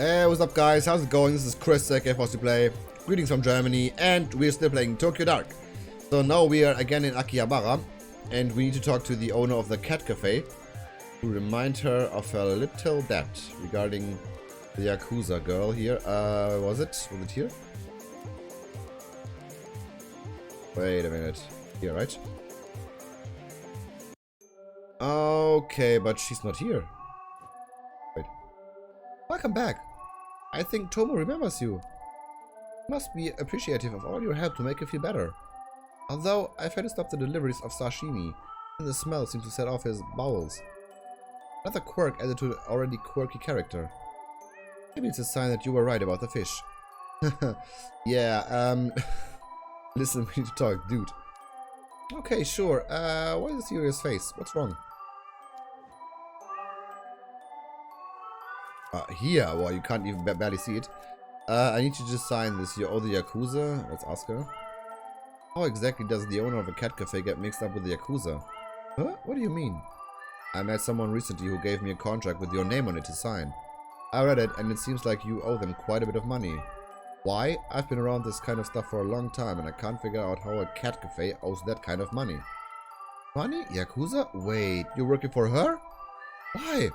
Hey, what's up guys, how's it going? This is Chris, aka VossiPlay. Greetings from Germany, and we're still playing Tokyo Dark. So now we are again in Akihabara, and we need to talk to the owner of the cat cafe to remind her of her little debt regarding the Yakuza girl here. Was it here? Wait a minute. Here, right? Okay, but she's not here. Wait. Welcome back. I think Tomo remembers you. Must be appreciative of all your help to make you feel better. Although I've had to stop the deliveries of sashimi, and the smell seems to set off his bowels. Another quirk added to the already quirky character. Maybe it's a sign that you were right about the fish. Yeah, listen, we need to talk, dude. Okay, sure. Why the serious face? What's wrong? Here. Well, you can't even barely see it. I need you to just sign this. You owe the Yakuza. Let's ask her. How exactly does the owner of a cat cafe get mixed up with the Yakuza? Huh? What do you mean? I met someone recently who gave me a contract with your name on it to sign. I read it, and it seems like you owe them quite a bit of money. Why? I've been around this kind of stuff for a long time, and I can't figure out how a cat cafe owes that kind of money. Money? Yakuza? Wait, you're working for her? Why?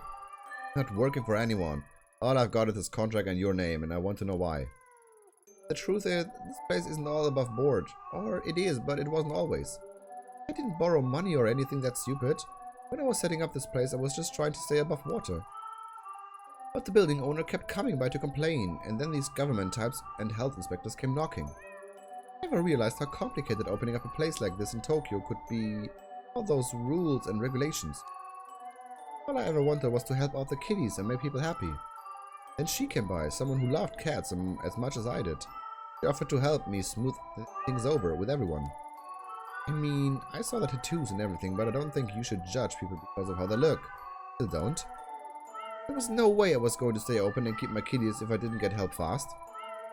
Not working for anyone. All I've got is this contract and your name, and I want to know why. The truth is, this place isn't all above board. Or it is, but it wasn't always. I didn't borrow money or anything that stupid. When I was setting up this place, I was just trying to stay above water. But the building owner kept coming by to complain, and then these government types and health inspectors came knocking. I never realized how complicated opening up a place like this in Tokyo could be. All those rules and regulations. All I ever wanted was to help out the kiddies and make people happy. Then she came by, someone who loved cats as much as I did. She offered to help me smooth things over with everyone. I mean, I saw the tattoos and everything, but I don't think you should judge people because of how they look. Still don't. There was no way I was going to stay open and keep my kiddies if I didn't get help fast.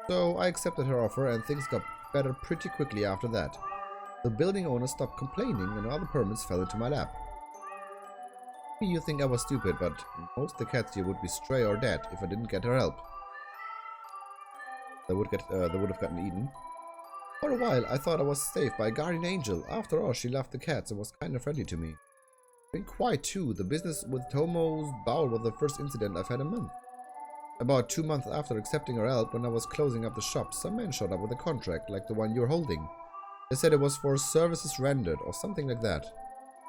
So I accepted her offer, and things got better pretty quickly after that. The building owner stopped complaining, and all the permits fell into my lap. You think I was stupid, but most of the cats here would be stray or dead if I didn't get her help. They would have gotten eaten. For a while, I thought I was saved by a guardian angel. After all, she loved the cats and was kind of friendly to me. Been quiet too. The business with Tomo's bowl was the first incident I've had in a month. About 2 months after accepting her help, when I was closing up the shop, some man showed up with a contract like the one you're holding. They said it was for services rendered or something like that.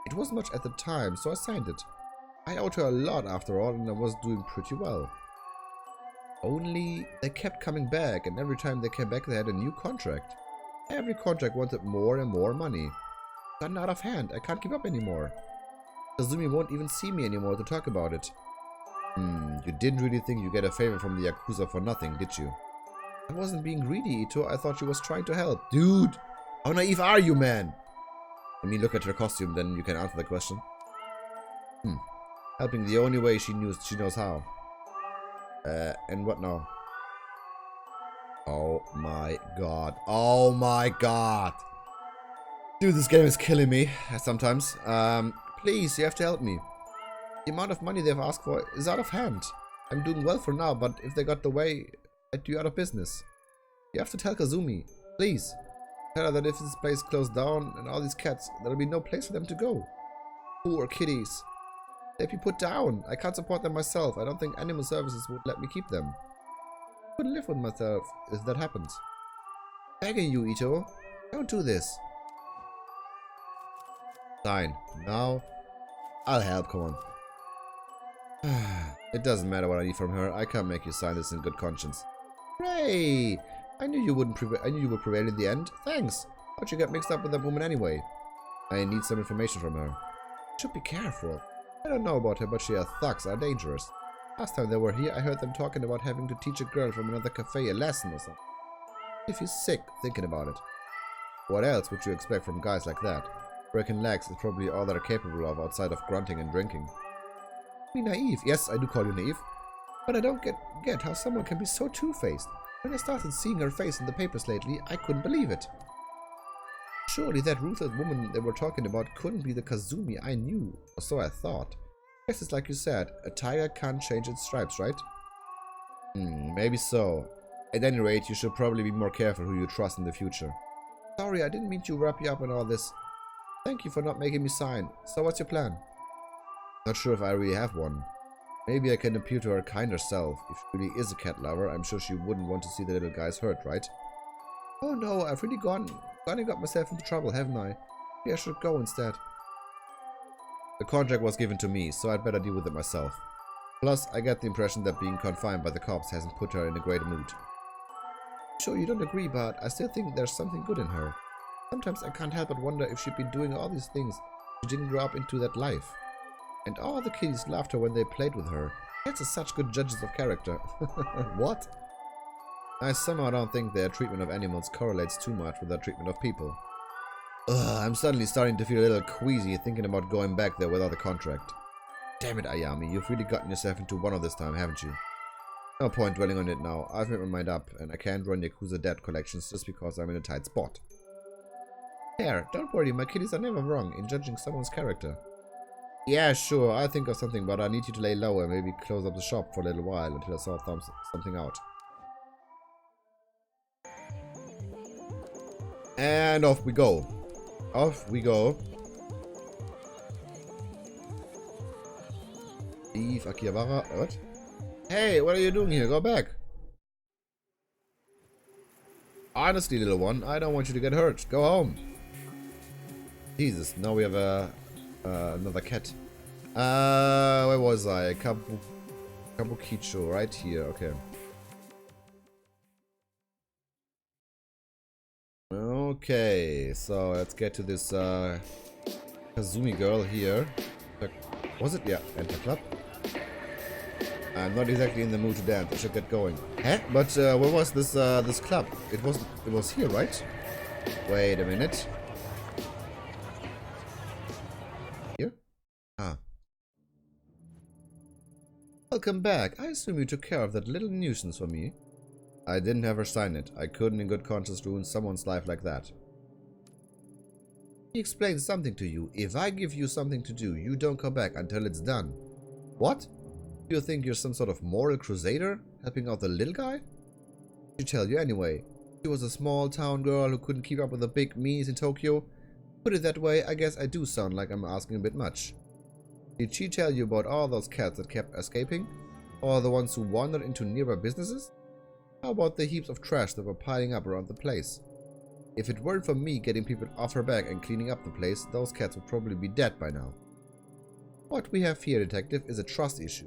It wasn't much at the time, so I signed it. I owed her a lot after all, and I was doing pretty well. Only they kept coming back, and every time they came back they had a new contract. Every contract wanted more and more money. Gotten out of hand. I can't keep up anymore. Kazumi won't even see me anymore to talk about it. You didn't really think you get a favor from the Yakuza for nothing, did you? I wasn't being greedy, Ito. I thought she was trying to help. Dude! How naive are you, man? Let me look at her costume, then you can answer the question. Helping the only way she knows how. And what now? Oh my god. Oh my god. Dude, this game is killing me sometimes. Please, you have to help me. The amount of money they've asked for is out of hand. I'm doing well for now, but if they got the way, I'd be out of business. You have to tell Kazumi. Please. Tell her that if this place closed down and all these cats, there'll be no place for them to go. Poor kitties. They'd be put down. I can't support them myself. I don't think animal services would let me keep them. I couldn't live with myself if that happens. Begging you, Ito. Don't do this. Sign. Now, I'll help. Come on. It doesn't matter what I need from her. I can't make you sign this in good conscience. Hooray! I knew you would prevail in the end. Thanks. How'd you get mixed up with that woman anyway? I need some information from her. You should be careful. I don't know about her, but she has thugs are dangerous. Last time they were here, I heard them talking about having to teach a girl from another cafe a lesson or something. I feel sick thinking about it. What else would you expect from guys like that? Breaking legs is probably all they're capable of outside of grunting and drinking. Be naive. Yes, I do call you naive. But I don't get how someone can be so two-faced. When I started seeing her face in the papers lately, I couldn't believe it. Surely that ruthless woman they were talking about couldn't be the Kazumi I knew, or so I thought. Guess it's like you said, a tiger can't change its stripes, right? Maybe so. At any rate, you should probably be more careful who you trust in the future. Sorry, I didn't mean to wrap you up in all this. Thank you for not making me sign. So what's your plan? Not sure if I really have one. Maybe I can appeal to her kinder self. If she really is a cat lover, I'm sure she wouldn't want to see the little guys hurt, right? Oh no, I've really gone and got myself into trouble, haven't I? Maybe I should go instead. The contract was given to me, so I'd better deal with it myself. Plus, I get the impression that being confined by the cops hasn't put her in a great mood. Sure, you don't agree, but I still think there's something good in her. Sometimes I can't help but wonder if she'd been doing all these things if she didn't grow up into that life. And all the kiddies loved her when they played with her. Cats are such good judges of character. What? I somehow don't think their treatment of animals correlates too much with their treatment of people. I'm suddenly starting to feel a little queasy thinking about going back there without a contract. Damn it, Ayami, you've really gotten yourself into one of this time, haven't you? No point dwelling on it now. I've made my mind up, and I can't run Yakuza debt collections just because I'm in a tight spot. Here, don't worry, my kiddies are never wrong in judging someone's character. Yeah, sure, I'll think of something, but I need you to lay low and maybe close up the shop for a little while until I sort something out. And off we go. Off we go. Eve Akihabara. What? Hey, what are you doing here? Go back. Honestly, little one, I don't want you to get hurt. Go home. Jesus, now we have another cat. Where was I? Kabukicho, right here. Okay. Okay, so let's get to this Kazumi girl here. Was it? Yeah, enter club. I'm not exactly in the mood to dance. I should get going. Huh? But where was this this club? It was here, right? Wait a minute. Here? Ah. Welcome back. I assume you took care of that little nuisance for me. I didn't have her sign it. I couldn't in good conscience ruin someone's life like that. He explained something to you. If I give you something to do, you don't come back until it's done. What? Do you think you're some sort of moral crusader? Helping out the little guy? She tell you anyway. She was a small town girl who couldn't keep up with the big me's in Tokyo. Put it that way, I guess I do sound like I'm asking a bit much. Did she tell you about all those cats that kept escaping? Or the ones who wandered into nearby businesses? How about the heaps of trash that were piling up around the place? If it weren't for me getting people off her back and cleaning up the place, those cats would probably be dead by now. What we have here, detective, is a trust issue.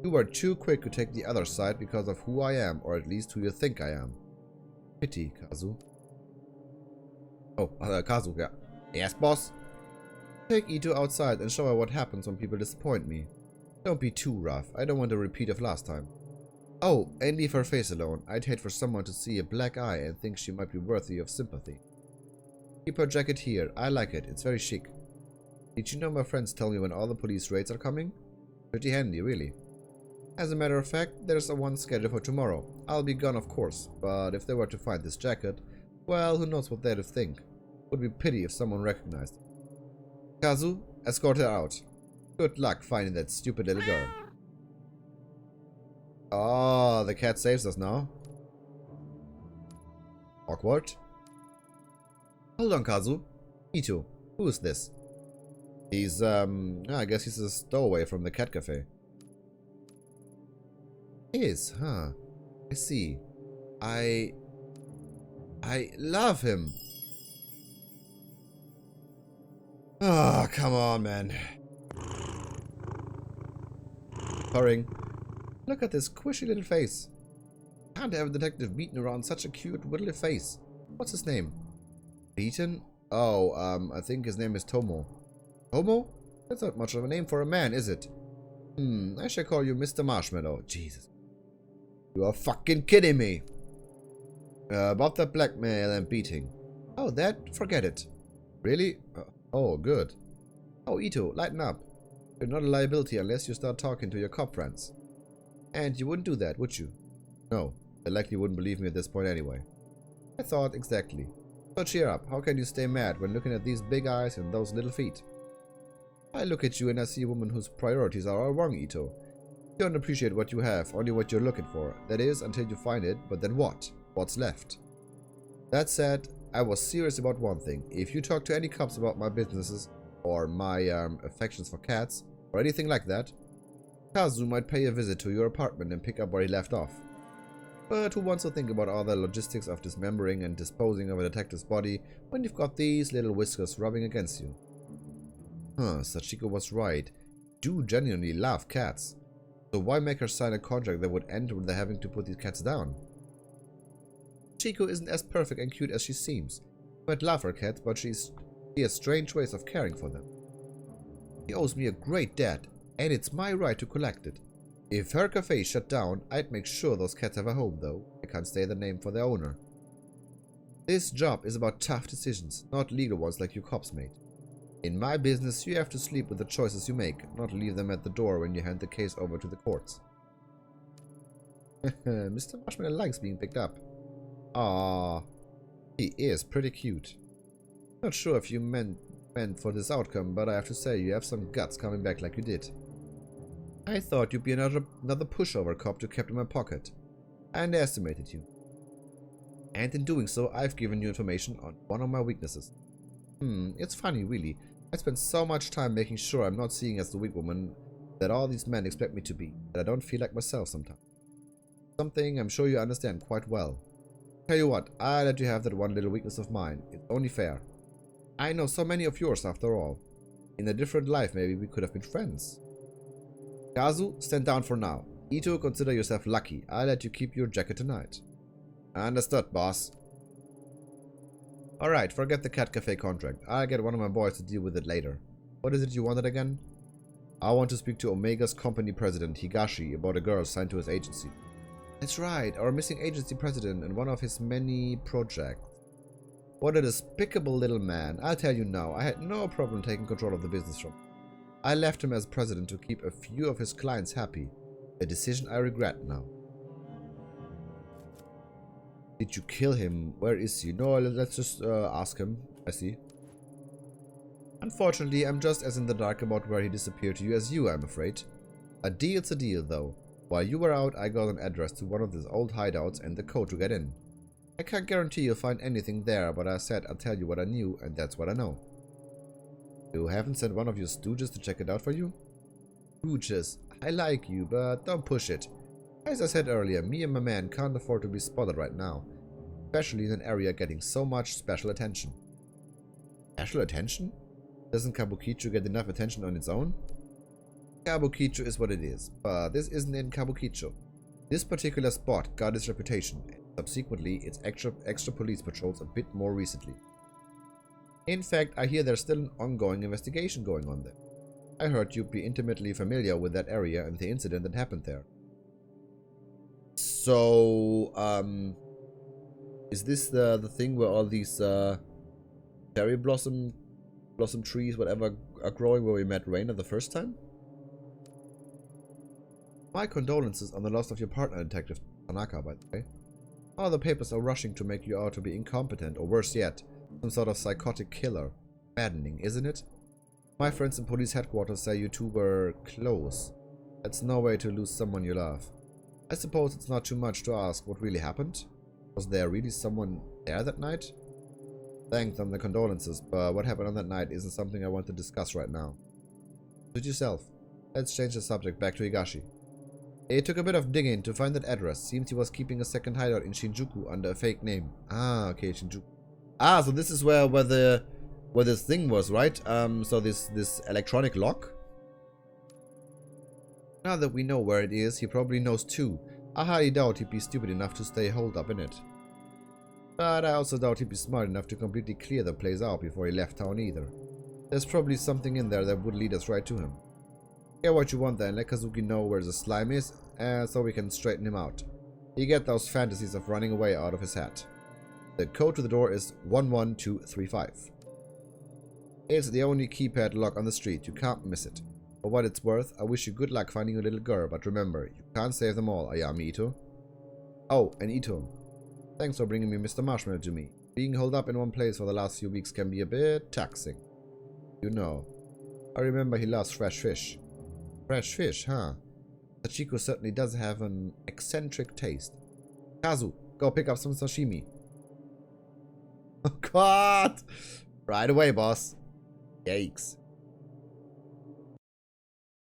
You were too quick to take the other side because of who I am, or at least who you think I am. Pity, Kazu. Oh, Kazu, yeah. Yes, boss? Take Ito outside and show her what happens when people disappoint me. Don't be too rough. I don't want a repeat of last time. Oh, and leave her face alone. I'd hate for someone to see a black eye and think she might be worthy of sympathy. Keep her jacket here. I like it. It's very chic. Did you know my friends tell me when all the police raids are coming? Pretty handy, really. As a matter of fact, there's a one scheduled for tomorrow. I'll be gone, of course, but if they were to find this jacket, well, who knows what they'd think. Would be pity if someone recognized it. Kazu, escort her out. Good luck finding that stupid little girl. Oh, the cat saves us now. Awkward. Hold on, Kazu. Ito, who is this? He's, I guess he's a stowaway from the cat cafe. Is, huh? I see. I love him. Oh, come on, man. Purring. Look at this squishy little face. Can't have a detective beaten around such a cute little face. What's his name? Beaten? Oh, I think his name is Tomo. Tomo? That's not much of a name for a man, is it? I shall call you Mr. Marshmallow. Jesus. You are fucking kidding me. About that blackmail and beating. Oh, that? Forget it. Really? Oh, good. Oh, Ito, lighten up. You're not a liability unless you start talking to your cop friends. And you wouldn't do that, would you? No, they likely wouldn't believe me at this point anyway. I thought exactly. So cheer up. How can you stay mad when looking at these big eyes and those little feet? I look at you and I see a woman whose priorities are all wrong, Ito. You don't appreciate what you have, only what you're looking for. That is, until you find it, but then what? What's left? That said, I was serious about one thing. If you talk to any cops about my businesses, or my affections for cats, or anything like that, Kazu might pay a visit to your apartment and pick up where he left off. But who wants to think about all the logistics of dismembering and disposing of a detective's body when you've got these little whiskers rubbing against you? Huh, Sachiko was right. Do genuinely love cats. So why make her sign a contract that would end with her having to put these cats down? Chico isn't as perfect and cute as she seems. You might love her cats, but she has strange ways of caring for them. She owes me a great debt, and it's my right to collect it. If her cafe is shut down, I'd make sure those cats have a home, though. I can't say the name for their owner. This job is about tough decisions, not legal ones like you cops made. In my business, you have to sleep with the choices you make, not leave them at the door when you hand the case over to the courts. Mr. Marshmallow likes being picked up. Ah, he is pretty cute. Not sure if you meant for this outcome, but I have to say you have some guts coming back like you did. I thought you'd be another pushover cop to keep in my pocket. I underestimated you. And in doing so, I've given you information on one of my weaknesses. It's funny, really. I spend so much time making sure I'm not seeing as the weak woman that all these men expect me to be, that I don't feel like myself sometimes. Something I'm sure you understand quite well. Tell you what, I'll let you have that one little weakness of mine. It's only fair. I know so many of yours after all. In a different life, maybe we could have been friends. Kazu, stand down for now. Ito, consider yourself lucky. I'll let you keep your jacket tonight. Understood, boss. Alright, forget the cat cafe contract. I'll get one of my boys to deal with it later. What is it you wanted again? I want to speak to Omega's company president, Higashi, about a girl signed to his agency. That's right, our missing agency president and one of his many projects. What a despicable little man. I'll tell you now, I had no problem taking control of the business from him. I left him as president to keep a few of his clients happy. A decision I regret now. Did you kill him? Where is he? No, let's just ask him. I see. Unfortunately, I'm just as in the dark about where he disappeared to you as you, I'm afraid. A deal's a deal, though. While you were out, I got an address to one of these old hideouts and the code to get in. I can't guarantee you'll find anything there, but I said I'd tell you what I knew, and that's what I know. You haven't sent one of your stooges to check it out for you? Stooges, I like you, but don't push it. As I said earlier, me and my man can't afford to be spotted right now, especially in an area getting so much special attention. Special attention? Doesn't Kabukicho get enough attention on its own? Kabukicho is what it is, but this isn't in Kabukicho. This particular spot got its reputation, and subsequently its extra police patrols a bit more recently. In fact, I hear there's still an ongoing investigation going on there. I heard you'd be intimately familiar with that area and the incident that happened there. So, is this the thing where all these cherry blossom trees, whatever, are growing where we met Reina the first time? My condolences on the loss of your partner, Detective Tanaka, by the way. All the papers are rushing to make you out to be incompetent, or worse yet, some sort of psychotic killer. Maddening, isn't it? My friends in police headquarters say you two were close. That's no way to lose someone you love. I suppose it's not too much to ask what really happened. Was there really someone there that night? Thanks on the condolences, but what happened on that night isn't something I want to discuss right now. Suit yourself. Let's change the subject back to Higashi. It took a bit of digging to find that address. Seems he was keeping a second hideout in Shinjuku under a fake name. Ah, okay, Shinjuku. Ah, so this is where this thing was, right? So this electronic lock? Now that we know where it is, he probably knows too. I highly doubt he'd be stupid enough to stay holed up in it. But I also doubt he'd be smart enough to completely clear the place out before he left town either. There's probably something in there that would lead us right to him. Get what you want then, let Kazuki know where the slime is, so we can straighten him out. He get those fantasies of running away out of his head. The code to the door is 11235. It's the only keypad lock on the street, you can't miss it. For what it's worth, I wish you good luck finding your little girl, but remember, you can't save them all, Ayami Ito. Oh, and Ito. Thanks for bringing me Mr. Marshmallow to me. Being holed up in one place for the last few weeks can be a bit taxing. You know. I remember he loves fresh fish. Fresh fish, huh? Sachiko certainly does have an eccentric taste. Kazu, go pick up some sashimi. Oh god! Right away, boss. Yikes.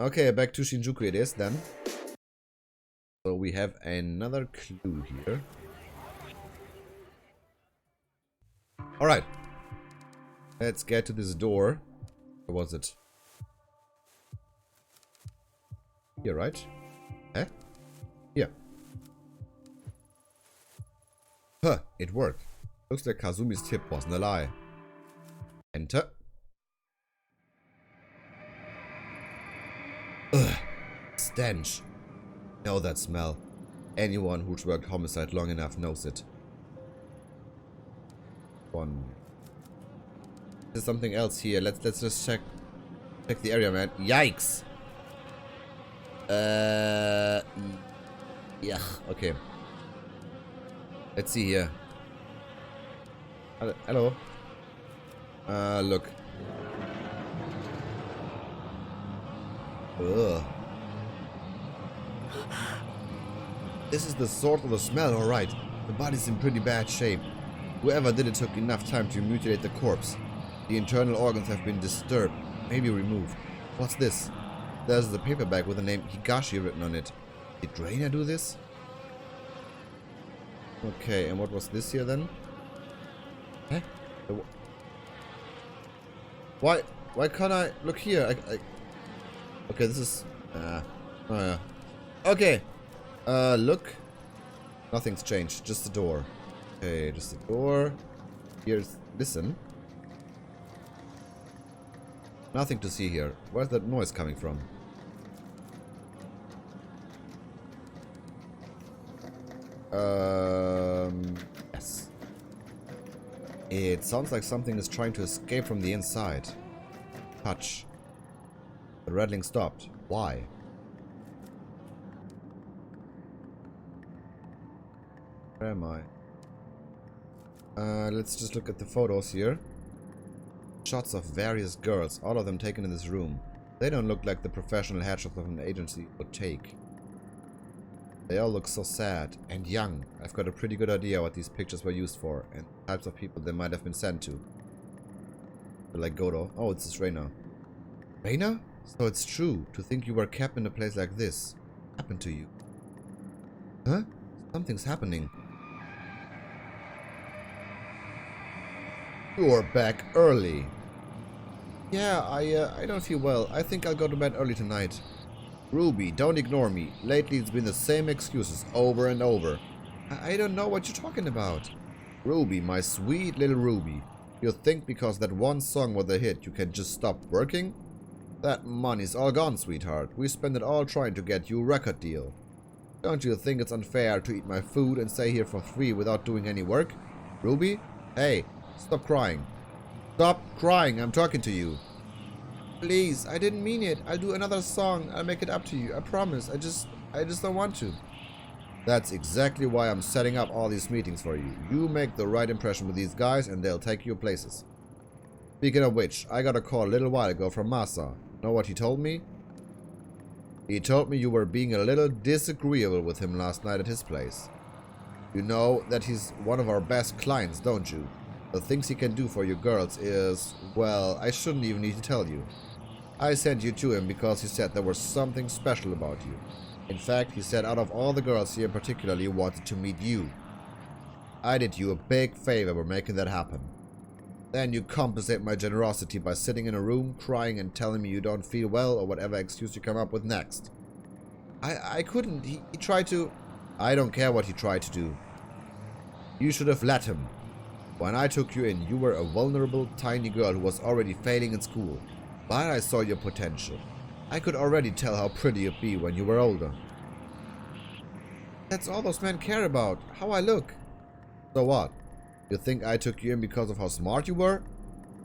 Okay, back to Shinjuku it is then. So we have another clue here. Alright. Let's get to this door. Where was it? Here, right? Eh? Here. Huh, it worked. Looks like Kazumi's tip wasn't a lie. Enter. Ugh. Stench. Know that smell. Anyone who's worked homicide long enough knows it. There's something else here. Let's just check the area, man. Yikes. Yeah. Okay. Let's see here. Hello. Look. Ugh. This is the sort of the smell, alright. The body's in pretty bad shape. Whoever did it took enough time to mutilate the corpse. The internal organs have been disturbed, maybe removed. What's this? There's the paper bag with the name Higashi written on it. Did Reina do this? Okay, and what was this here then? Huh? Why can't I look here? Okay, this is oh yeah. Okay. Look. Nothing's changed, just the door. Okay, just the door. Here's listen. Nothing to see here. Where's that noise coming from? Yes. It sounds like something is trying to escape from the inside. Touch. The rattling stopped. Why? Where am I? Let's just look at the photos here. Shots of various girls, all of them taken in this room. They don't look like the professional headshots of an agency would take. They all look so sad and young. I've got a pretty good idea what these pictures were used for and the types of people they might have been sent to. Like Godo. Oh, it's this Reina. Reina? So it's true to think you were kept in a place like this. Happened to you. Huh? Something's happening. You're back early. Yeah, I don't feel well. I think I'll go to bed early tonight. Ruby, don't ignore me. Lately it's been the same excuses over and over. I don't know what you're talking about. Ruby, my sweet little Ruby. You think because that one song was a hit you can just stop working? That money's all gone, sweetheart. We spent it all trying to get you a record deal. Don't you think it's unfair to eat my food and stay here for free without doing any work? Ruby? Hey, stop crying. Stop crying, I'm talking to you. Please, I didn't mean it. I'll do another song. I'll make it up to you. I promise. I just don't want to. That's exactly why I'm setting up all these meetings for you. You make the right impression with these guys and they'll take you places. Speaking of which, I got a call a little while ago from Masa. Know what he told me? He told me you were being a little disagreeable with him last night at his place. You know that he's one of our best clients, don't you? The things he can do for you girls is, well, I shouldn't even need to tell you. I sent you to him because he said there was something special about you. In fact, he said out of all the girls here particularly wanted to meet you. I did you a big favor by making that happen. Then you compensate my generosity by sitting in a room, crying and telling me you don't feel well or whatever excuse you come up with next. I couldn't. He tried to... I don't care what he tried to do. You should have let him. When I took you in, you were a vulnerable, tiny girl who was already failing in school. But I saw your potential. I could already tell how pretty you'd be when you were older. That's all those men care about, how I look. So what? You think I took you in because of how smart you were?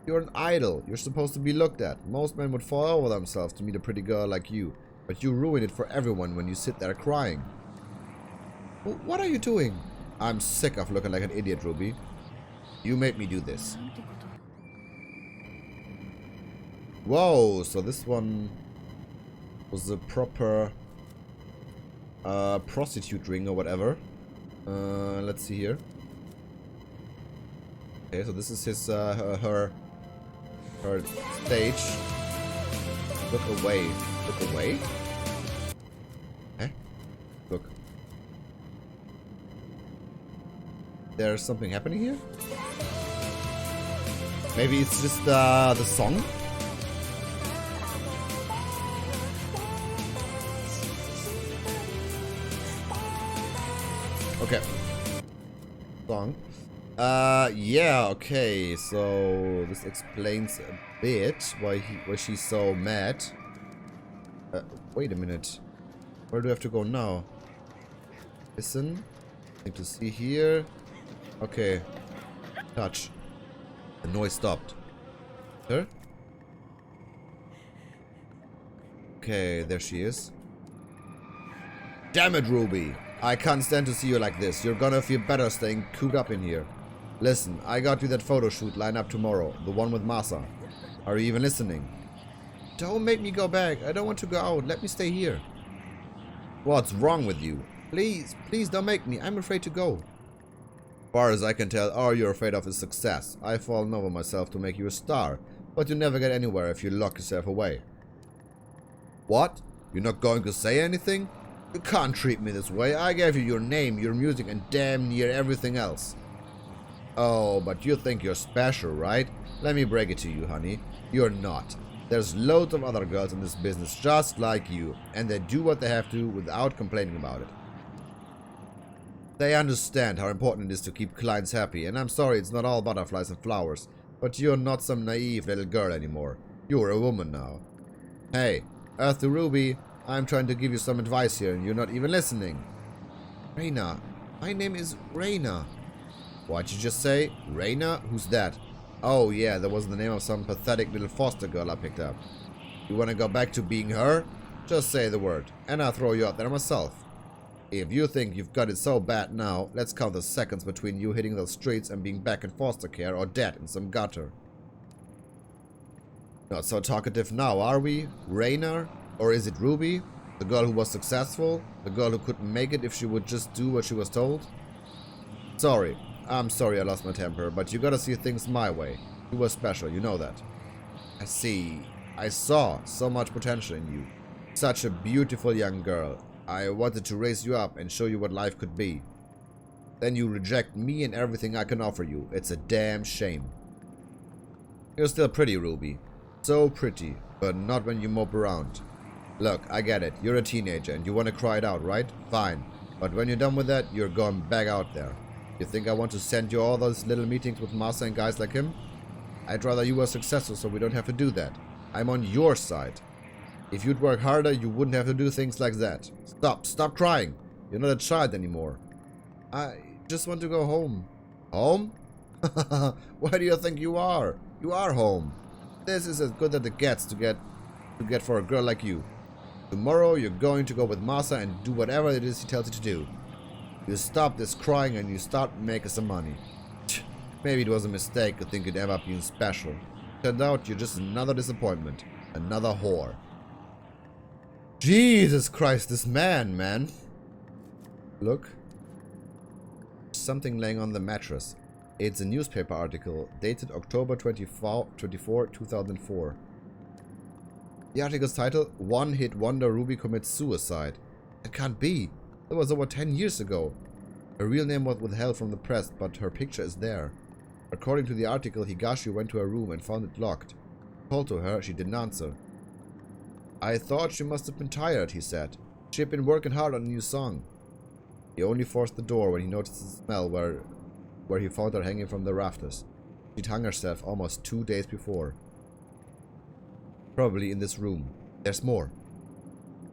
You're an idol. You're supposed to be looked at. Most men would fall over themselves to meet a pretty girl like you. But you ruin it for everyone when you sit there crying. What are you doing? I'm sick of looking like an idiot, Ruby. You made me do this. Whoa, so this one was a proper prostitute ring or whatever. Let's see here. Okay, so this is his, her stage. Look away. Look away? Eh? Look. There's something happening here? Maybe it's just, the song? Okay. Song. Yeah, okay. So this explains a bit why she's so mad. Wait a minute. Where do I have to go now? Listen. Thing to see here. Okay. Touch. The noise stopped. Her? Okay, there she is. Damn it, Ruby. I can't stand to see you like this. You're gonna feel better staying cooped up in here. Listen, I got you that photo shoot lined up tomorrow. The one with Masa. Are you even listening? Don't make me go back. I don't want to go out. Let me stay here. What's wrong with you? Please, please don't make me. I'm afraid to go. As far as I can tell, all you're afraid of is success. I've fallen over myself to make you a star. But you never get anywhere if you lock yourself away. What? You're not going to say anything? You can't treat me this way. I gave you your name, your music, and damn near everything else. Oh, but you think you're special, right? Let me break it to you, honey. You're not. There's loads of other girls in this business just like you, and they do what they have to without complaining about it. They understand how important it is to keep clients happy, and I'm sorry it's not all butterflies and flowers, but you're not some naive little girl anymore. You're a woman now. Hey, Earth to Ruby, I'm trying to give you some advice here, and you're not even listening. Reina. My name is Reina. What'd you just say? Reina? Who's that? Oh yeah, that was the name of some pathetic little foster girl I picked up. You wanna go back to being her? Just say the word, and I'll throw you out there myself. If you think you've got it so bad now, let's count the seconds between you hitting those streets and being back in foster care or dead in some gutter. Not so talkative now, are we? Reina? Or is it Ruby? The girl who was successful? The girl who couldn't make it if she would just do what she was told? Sorry. I'm sorry I lost my temper, but you gotta see things my way. You were special, you know that. I see. I saw so much potential in you. Such a beautiful young girl. I wanted to raise you up and show you what life could be. Then you reject me and everything I can offer you. It's a damn shame. You're still pretty, Ruby. So pretty, but not when you mope around. Look, I get it. You're a teenager and you want to cry it out, right? Fine. But when you're done with that, you're going back out there. You think I want to send you all those little meetings with Masa and guys like him? I'd rather you were successful so we don't have to do that. I'm on your side. If you'd work harder, you wouldn't have to do things like that. Stop crying. You're not a child anymore. I just want to go home. Home? Where do you think you are? You are home. This is as good as it gets to get for a girl like you. Tomorrow you're going to go with Masa and do whatever it is he tells you to do. You stop this crying and you start making some money. Maybe it was a mistake to think you'd ever been special. Turned out you're just another disappointment. Another whore. Jesus Christ, this man. Look. Something laying on the mattress. It's a newspaper article dated October 24, 2004. The article's title, One Hit Wonder Ruby Commits Suicide. It can't be. That was over 10 years ago. Her real name was withheld from the press, but her picture is there. According to the article, Higashi went to her room and found it locked. Called to her, she didn't answer. I thought she must have been tired, he said. She had been working hard on a new song. He only forced the door when he noticed the smell where he found her hanging from the rafters. She'd hung herself almost 2 days before. Probably in this room. There's more.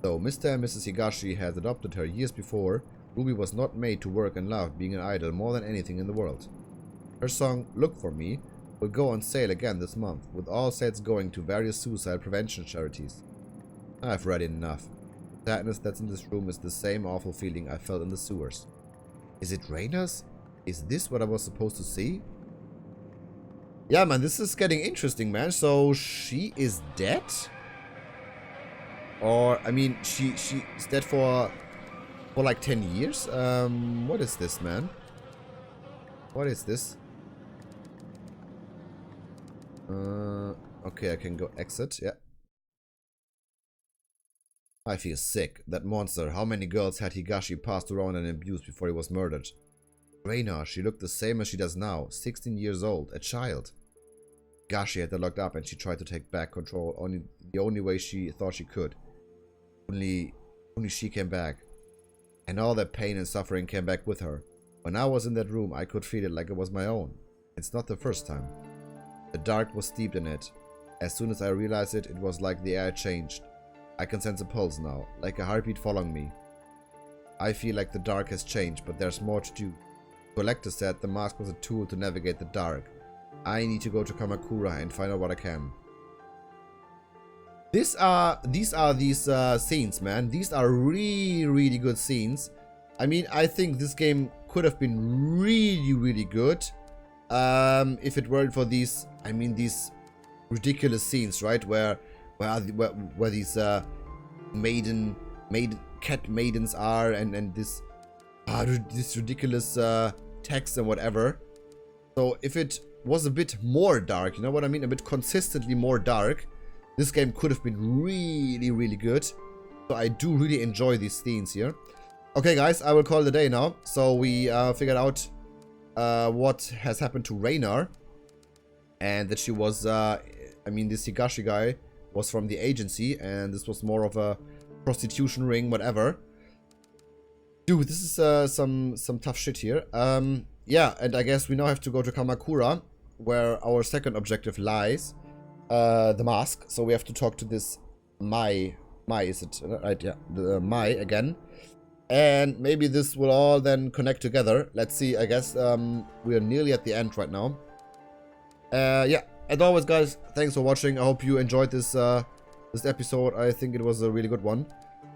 Though Mr. and Mrs. Higashi had adopted her years before, Ruby was not made to work and love being an idol more than anything in the world. Her song, Look For Me, will go on sale again this month, with all sales going to various suicide prevention charities. I've read enough. The sadness that's in this room is the same awful feeling I felt in the sewers. Is it Reina's? Is this what I was supposed to see? Yeah, man, this is getting interesting, man. So, she is dead? Or, I mean, she's dead for For like 10 years? What is this, man? What is this? Okay, I can go exit, yeah. I feel sick. That monster. How many girls had Higashi passed around and abused before he was murdered? Reina, she looked the same as she does now. 16 years old. A child. Higashi had her locked up and she tried to take back control the only way she thought she could. Only she came back. And all that pain and suffering came back with her. When I was in that room, I could feel it like it was my own. It's not the first time. The dark was steeped in it. As soon as I realized it, it was like the air changed. I can sense a pulse now, like a heartbeat following me. I feel like the dark has changed, but there's more to do. The collector said the mask was a tool to navigate the dark. I need to go to Kamakura and find out what I can. These are these scenes, man. These are really good scenes. I mean, I think this game could have been really good if it weren't for these, I mean, these ridiculous scenes, right? Where these cat maidens are, and this ridiculous text and whatever. So if it was a bit more dark, you know what I mean, a bit consistently more dark, this game could have been really good. So I do really enjoy these scenes here. Okay guys, I will call it a day now. So we figured out what has happened to Reina, and that she was I mean, this Higashi guy was from the agency, and this was more of a prostitution ring, whatever. Dude, this is some tough shit here. Yeah, and I guess we now have to go to Kamakura, where our second objective lies. The mask. So we have to talk to this Mai, is it right? Yeah, the Mai again. And maybe this will all then connect together. Let's see. I guess we are nearly at the end right now. Yeah, as always, guys, thanks for watching. I hope you enjoyed this this episode. I think it was a really good one.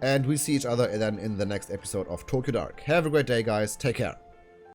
And we'll see each other then in the next episode of Tokyo Dark. Have a great day, guys. Take care.